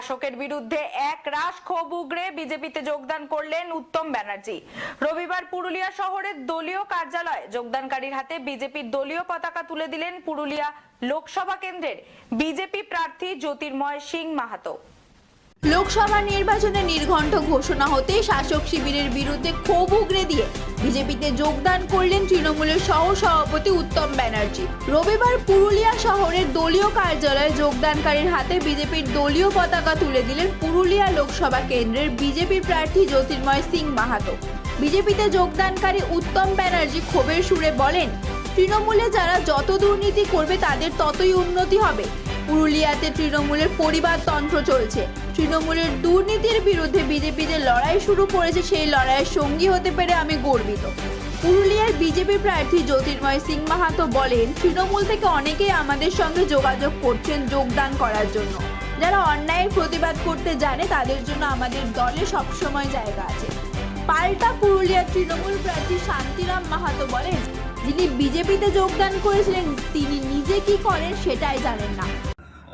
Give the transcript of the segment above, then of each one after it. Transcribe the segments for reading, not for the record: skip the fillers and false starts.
শাসকের বিরুদ্ধে এক রাশ ক্ষোভ উগরে বিজেপিতে যোগদান করলেন উত্তম ব্যানার্জি। রবিবার পুরুলিয়া শহরের দলীয় কার্যালয়ে যোগদানকারীর হাতে বিজেপির দলীয় পতাকা তুলে দিলেন পুরুলিয়া লোকসভা কেন্দ্রের বিজেপি প্রার্থী জ্যোতির্ময় সিং মাহাতো। লোকসভা নির্বাচনে নির্ঘণ্ট ঘোষণা হতে শাসক শিবিরের বিরুদ্ধে ক্ষোভ উগরে দিয়ে বিজেপিতে যোগদান করলেন তৃণমূলের সহ সভাপতি উত্তম ব্যানার্জি। রবিবার পুরুলিয়া শহরের দলীয় কার্যালয়ে যোগদানকারীর হাতে বিজেপির দলীয় পতাকা তুলে দিলেন পুরুলিয়া লোকসভা কেন্দ্রের বিজেপি প্রার্থী জ্যোতির্ময় সিং মাহাতো। বিজেপিতে যোগদানকারী উত্তম ব্যানার্জি ক্ষোভের সুরে বলেন, তৃণমূলে যারা যত দুর্নীতি করবে তাদের ততই উন্নতি হবে। পুরুলিয়াতে তৃণমূলের পরিবারতন্ত্র চলছে। তৃণমূলের দুর্নীতির বিরুদ্ধে বিজেপি যে লড়াই শুরু করেছে সেই লড়াইয়ের সঙ্গী হতে পেরে আমি গর্বিত। পুরুলিয়ার বিজেপি প্রার্থী জ্যোতির্ময় সিং মাহাতো বলেন, তৃণমূল থেকে অনেকেই আমাদের সঙ্গে যোগাযোগ করছেন যোগদান করার জন্য। যারা অন্যায়ের প্রতিবাদ করতে জানে তাদের জন্য আমাদের দলে সবসময় জায়গা আছে। পাল্টা পুরুলিয়ার তৃণমূল প্রার্থী শান্তিরাম মাহাতো বলেন, যিনি বিজেপিতে যোগদান করেছিলেন তিনি নিজে কি করেন সেটাই জানেন না।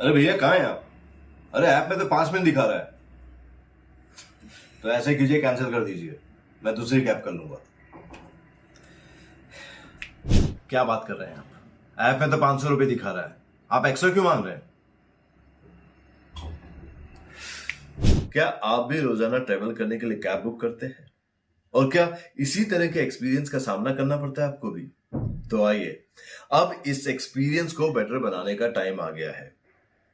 अरे भैया कहाँ हैं आप? अरे ऐप में तो 5 मिनट दिखा रहा है। तो ऐसे कीजिए, कैंसिल कर दीजिए, मैं दूसरी कैब कर लूंगा। क्या बात कर रहे हैं आप? ऐप में तो 500 रुपए दिखा रहा है, आप एक्स्ट्रा क्यों मांग रहे हैं? क्या आप भी रोजाना ट्रेवल करने के लिए कैब बुक करते हैं? और क्या इसी तरह के एक्सपीरियंस का सामना करना पड़ता है आपको भी? तो आइए, अब इस एक्सपीरियंस को बेटर बनाने का टाइम आ गया है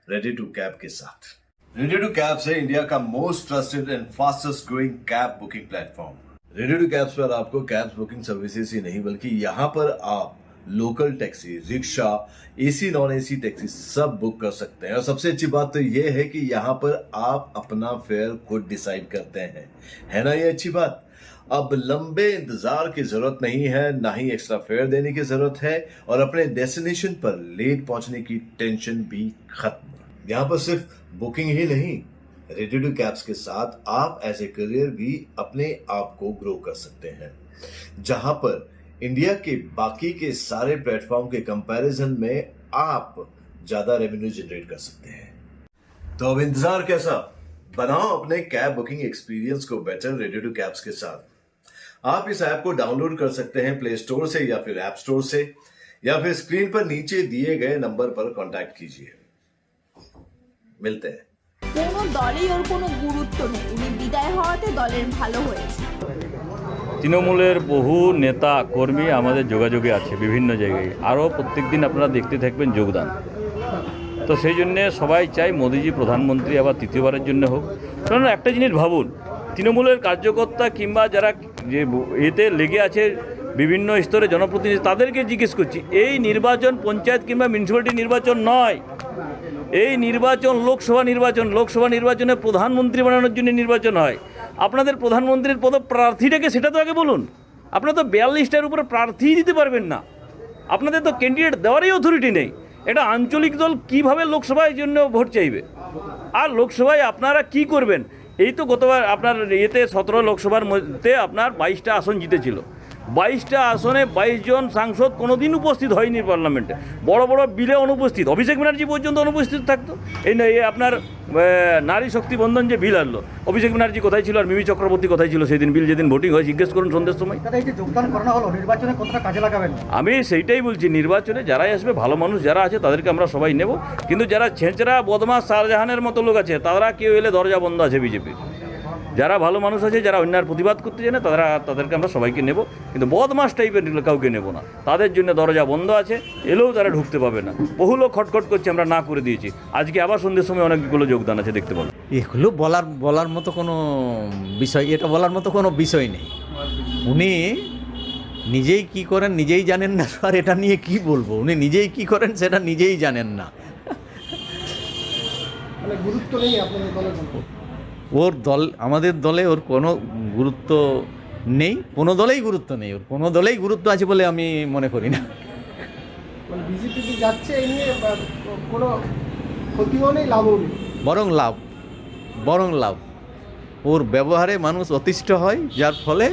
रेडी टू कैब के साथ। रेडी टू कैब से इंडिया का most trusted and fastest growing cab booking platform. Ready to cabs पर आपको कैब बुकिंग सर्विसेज ही नहीं बल्कि यहाँ पर आप local taxi, rickshaw, AC non AC taxi सब बुक कर सकते हैं। और सबसे अच्छी बात तो ये है कि यहाँ पर आप अपना फेयर खुद डिसाइड करते हैं। है ना ये अच्छी बात? अब लंबे इंतजार की जरूरत नहीं है, ना ही एक्स्ट्रा फेयर देने की जरूरत है, और अपने डेस्टिनेशन पर लेट पहुंचने की टेंशन भी खत्म। यहाँ पर सिर्फ बुकिंग ही नहीं, रेडी टू कैब्स के साथ आप एज ए करियर भी अपने आप को ग्रो कर सकते हैं, जहां पर इंडिया के बाकी के सारे प्लेटफॉर्म के कंपैरिजन में आप ज्यादा रेवेन्यू जनरेट कर सकते हैं। तो अब इंतजार कैसा? बनाओ अपने कैब बुकिंग एक्सपीरियंस को बेटर रेडी टू कैब्स के साथ। आप इस ऐप को डाउनलोड कर सकते हैं प्ले स्टोर से या फिर ऐप स्टोर से, या फिर स्क्रीन पर नीचे दिए गए नंबर पर कांटेक्ट कीजिए। मिलते हैं। কোনো দলেই ওর কোনো গুরুত্ব নেই, উনি বিদায় হওয়াতে দলের ভালো হয়েছে। তৃণমূলের বহু নেতা কর্মী আমাদের যোগাযোগে আছে বিভিন্ন জায়গায়, আরও প্রত্যেক দিন আপনারা দেখতে থাকবেন যোগদান। তো সেই জন্যে সবাই চাই মোদিজি প্রধানমন্ত্রী আবার তৃতীয়বারের জন্য হোক। কারণ একটা জিনিস ভাবুন, তৃণমূলের কার্যকর্তা কিংবা যারা যে এতে লেগে আছে বিভিন্ন স্তরে জনপ্রতিনিধি, তাদেরকে জিজ্ঞেস করছি, এই নির্বাচন পঞ্চায়েত কিংবা মিউনিসিপ্যালিটি নির্বাচন নয়, এই নির্বাচন লোকসভা নির্বাচন। লোকসভা নির্বাচনে প্রধানমন্ত্রী বানানোর জন্য নির্বাচন হয়। আপনাদের প্রধানমন্ত্রীর পদ প্রার্থীটাকে সেটা তো আগে বলুন। আপনারা তো 42টার উপরে প্রার্থী দিতে পারবেন না, আপনাদের তো ক্যান্ডিডেট দেওয়ারই অথরিটি নেই। এটা আঞ্চলিক দল কিভাবে লোকসভায় জন্য ভোট চাইবে? আর লোকসভায় আপনারা কি করবেন? এই তো গতবার আপনার ইয়েতে 17 লোকসভার মধ্যে আপনার 22টা আসন জিতেছিল। 22টা আসনে 22 জন সাংসদ কোনোদিন উপস্থিত হয়নি পার্লামেন্টে। বড় বড় বিলে অনুপস্থিত, অভিষেক ব্যানার্জি পর্যন্ত অনুপস্থিত থাকতো। এই আপনার নারী শক্তি বন্ধন যে বিল আনলো, অভিষেক ব্যানার্জি কোথায় ছিল আর মিমি চক্রবর্তী কোথায় ছিল সেদিন বিল যেদিন ভোটিং হয়? জিজ্ঞেস করুন সন্ধ্যের সময়। আমি সেইটাই বলছি, নির্বাচনে যারাই আসবে ভালো মানুষ যারা আছে তাদেরকে আমরা সবাই নেব, কিন্তু যারা ছেঁচড়া বদমাস শাহজাহানের মতো লোক আছে তারা কেউ এলে দরজা বন্ধ আছে বিজেপির। যারা ভালো মানুষ আছে, যারা অন্যায়ের প্রতিবাদ করতে জানে তাদেরকে আমরা সবাইকে নেব, কিন্তু বদমাস টাইপের কাউকে নেব না। তাদের জন্য দরজা বন্ধ আছে, এলেও তারা ঢুকতে পাবে না। বহু লোক খটখট করছে, আমরা না করে দিয়েছি। আজকে আবার সন্ধ্যের সময় অনেকগুলো যোগদান আছে, দেখতে পাবো। এগুলো বলার মতো কোনো বিষয়, এটা বলার মতো কোনো বিষয় নেই। উনি নিজেই কি করেন নিজেই জানেন না, আর এটা নিয়ে কি বলবো? উনি নিজেই কি করেন সেটা নিজেই জানেন না। গুরুত্ব নেই আপনাদের দলের? ওর দল, আমাদের দলে ওর কোনো গুরুত্ব নেই, কোনো দলেই গুরুত্ব নেই। ওর কোনো দলেই গুরুত্ব আছে বলে আমি মনে করি না। বিজেপি যাচ্ছে এই নিয়ে কোনো ক্ষতিও নেই, লাভও নেই, বরং লাভ। ওর ব্যবহারে মানুষ অতিষ্ঠ হয়, যার ফলে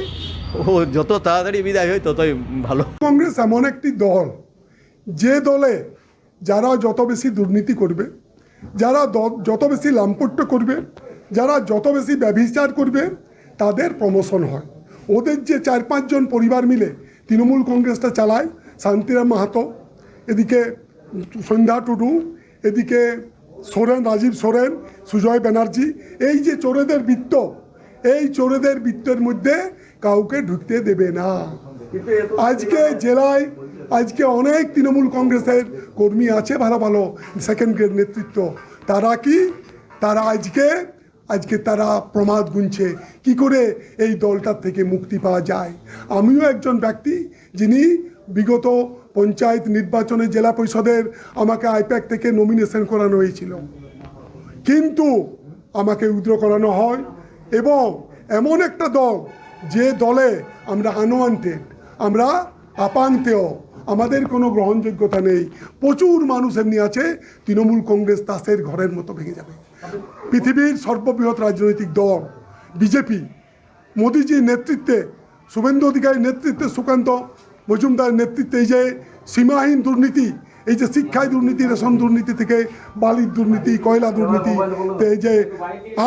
ও যত তাড়াতাড়ি বিদায় হয় ততই ভালো। কংগ্রেস এমন একটি দল যে দলে যারা যত বেশি দুর্নীতি করবে, যারা যত বেশি লাম্পট্য করবে, যারা যত বেশি ব্যভিচার করবে, তাদের প্রমোশন হয়। ওদের যে 4-5 জন পরিবার মিলে তৃণমূল কংগ্রেসটা চালায়, শান্তিরাম মাহাতো, এদিকে সন্ধ্যা টুডু, এদিকে সোরেন, রাজীব সোরেন, সুজয় ব্যানার্জি, এই যে চোরেদের বৃত্ত, এই চোরেদের বৃত্তের মধ্যে কাউকে ঢুকতে দেবে না। আজকে জেলায় আজকে অনেক তৃণমূল কংগ্রেসের কর্মী আছে, ভালো ভালো সেকেন্ড গ্রেড নেতৃত্ব। তারা কি, তারা আজকে তারা প্রমাদ গুনছে কি করে এই দলটার থেকে মুক্তি পাওয়া যায়। আমিও একজন ব্যক্তি যিনি বিগত পঞ্চায়েত নির্বাচনে জেলা পরিষদের আমাকে আইপ্যাক থেকে নমিনেশন করানো হয়েছিল, কিন্তু আমাকে উইথড্র করানো হয়। এবং এমন একটা দল, যে দলে আমরা আনওয়ান্টেড, আমরা আপান্তেয়, আমাদের কোনো গ্রহণযোগ্যতা নেই, প্রচুর মানুষ এমনি আছে, তৃণমূল কংগ্রেস তাসের ঘরের মতো ভেঙে যাবে। পৃথিবীর সর্ববৃহৎ রাজনৈতিক দল বিজেপি, মোদিজির নেতৃত্বে, শুভেন্দু অধিকারীর নেতৃত্বে, সুকান্ত মজুমদারের নেতৃত্বে এই যে সীমাহীন দুর্নীতি, এই যে শিক্ষায় দুর্নীতি, রেশন দুর্নীতি থেকে বালির দুর্নীতি, কয়লা দুর্নীতি, এই যে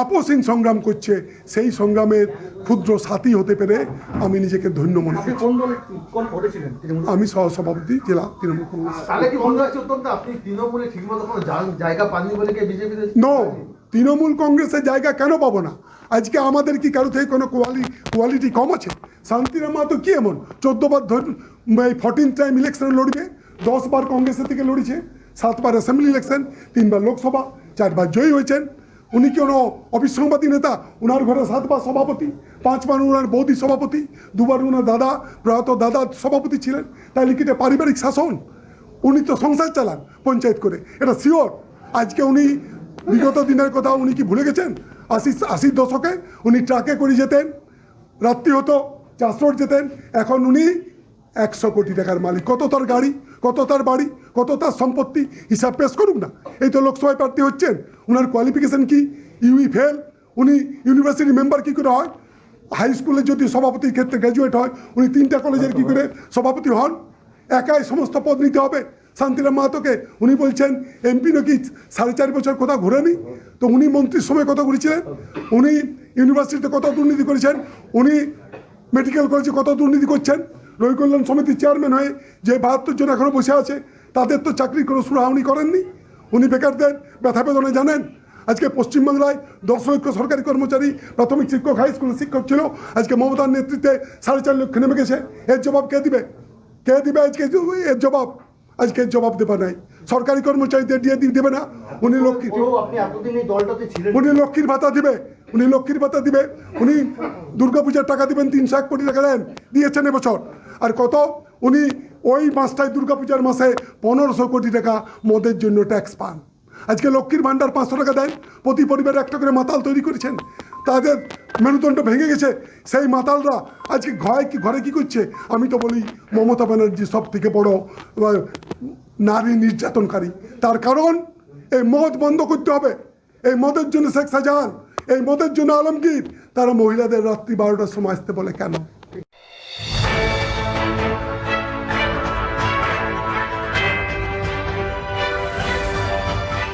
আপসহীন সংগ্রাম করছে, সেই সংগ্রামের ক্ষুদ্র সাথী হতে পেরে আমি নিজেকে ধন্য মনে করি। আমি সহসভাপতি জেলা তৃণমূল কংগ্রেস। নো, তৃণমূল কংগ্রেসের জায়গা কেন পাবো না? আজকে আমাদের কি কারো থেকে কোনো কোয়ালিটি কম আছে? শান্তিরাম মাহাতো কি এমন 14 বার 14th টাইম ইলেকশনে লড়বে, 10 বার কংগ্রেসের থেকে লড়েছে, 7 বার অ্যাসেম্বলি ইলেকশন, 3 বার লোকসভা, 4 বার জয়ী হয়েছেন। উনি কি কোনো অবিসংবাদী নেতা? ওনার ঘরে 7 বার সভাপতি, 5 বার ওনার বৌদি সভাপতি, 2 বার ওনার দাদা, প্রয়াত দাদা সভাপতি ছিলেন। তাহলে কি এটা পারিবারিক শাসন? উনি তো সংসার চালান পঞ্চায়েত করে, এটা শিওর। আজকে উনি বিগত দিনের কথা উনি কি ভুলে গেছেন? 80 দশকে উনি ট্রাকে করে যেতেন, রাত্রি হতো, 4 রোড যেতেন। এখন উনি 100 কোটি টাকার মালিক। কত তার গাড়ি, কত তার বাড়ি, কত তার সম্পত্তি, হিসাব পেশ করুক না। এই তো লোকসভায় প্রার্থী হচ্ছেন, ওনার কোয়ালিফিকেশন কি? UE fail. উনি ইউনিভার্সিটি মেম্বার কী করে হয়? হাই স্কুলে যদি সভাপতির ক্ষেত্রে গ্র্যাজুয়েট হয়, উনি 3টা কলেজের কী করে সভাপতি হন? একাই সমস্ত পদ নিতে হবে শান্তিরাম মাহাতোকে। উনি বলছেন এমপি নাকি 4.5 বছর কোথাও ঘোরেনি, তো উনি মন্ত্রীর সময় কত ঘুরেছিলেন? উনি ইউনিভার্সিটিতে কত দুর্নীতি করেছেন? উনি মেডিকেল কলেজে কত দুর্নীতি করছেন? নৈকল্যাণ সমিতির চেয়ারম্যান হয়ে যে 72 জন এখনও বসে আছে, তাদের তো চাকরির কোনো সুরাহা উনি করেননি। উনি বেকারদের ব্যথা বেদনা জানেন। আজকে পশ্চিমবাংলায় 10 লক্ষ সরকারি কর্মচারী, প্রাথমিক শিক্ষক, হাই স্কুলের শিক্ষক ছিল, আজকে মমতার নেতৃত্বে 4.5 লক্ষ নেমে গেছে। এর জবাব কে দিবে? কে দিবে আজকে এর জবাব? আজকে জবাব দেবা নাই, সরকারি কর্মচারীদের দিয়ে দেবে না। উনি লক্ষ্মীর ভাতা দিবে, উনি লক্ষ্মীর ভাতা দিবে, উনি দুর্গাপূজার টাকা দিবেন, 301 কোটি টাকা দেন, দিয়েছেন এবছর। আর কত? উনি ওই মাসটায় দুর্গাপূজার মাসে 1500 কোটি টাকা মদের জন্য ট্যাক্স পান। আজকে লক্ষ্মীর ভাণ্ডার 500 টাকা দেন, প্রতি পরিবারে একটা করে মাতাল তৈরি করেছেন, তাদের মেরুদণ্ড ভেঙে গেছে। সেই মাতালরা আজকে ঘরে কি করছে? আমি তো বলি মমতা ব্যানার্জি সব থেকে বড় নারী নির্যাতনকারী। তার কারণ এই মদ বন্ধ করতে হবে। এই মদের জন্য শেখ শাহজাহান, এই মদের জন্য আলমগীর, তারা মহিলাদের রাত্রি 12টার সময় আসতে বলে কেন?